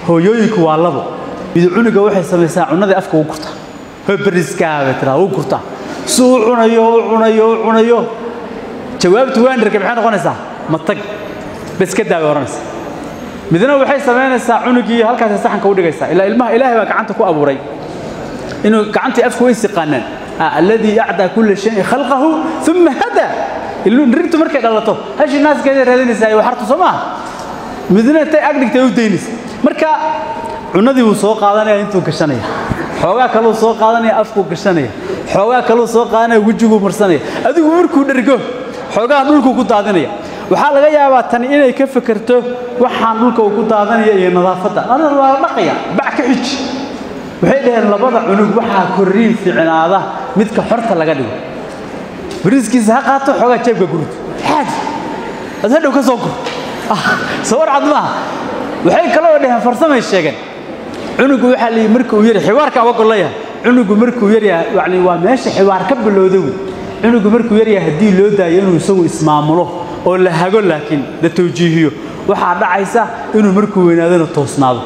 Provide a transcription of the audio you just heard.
hooyooyinku waa labo mid cunuga waxay samaysaa cunada afka ugu gurtaa bariiskaaga tira ugu gurtaa suu cunayo jawaabtu waan dirka maxay noqonaysaa matag bas ka daawo oranaysa midna waxay sameynaysaa cunugii halkaas saxanka u dhigaysa ilaa ilmaha ilaahay baa gacanta ku abuuray inuu gacantii afka way siqaanaan alladhi ya'da kull shay khalqahu thumma hada iluu nirtu markay dhalato hashi naas ka raadinaysa ay waxartu Soomaa midna tay agdigtay u deynaysa marka cunadii uu soo qaadanaya intuu gashanaya xoogaa kale uu soo qaadanaya afku gashanaya xoogaa kale uu soo qaadanaya wajigu marsanaya adigu markuu dhargo xoogaa dhulku ku daadinaya waxa laga yaabaa tan inay ka fikirto waxaan dhulka ku daadanaya iyo nadaafada ana waa dhaqaya bac ka xij waxay dhaheen labada cunug waxa korriin fiicnaada midka xorta laga dhigo bariiskiisa ha qaato xoogaa jeebka gurud xaaj adoo ka soo gur sawir cadma waxay kale oo dhaheen farsamay sheegan cunugu waxa la markuu yiri xiwaarka waa golaya cunugu markuu yiri yani waa meesha xiwaar ka bilowday cunugu markuu yiri hadii loo daayo inuu isagu ismaamulo oo la hago laakiin la tawjiihiyo waxa dhacaysa inuu markuu weynaadana toosnaado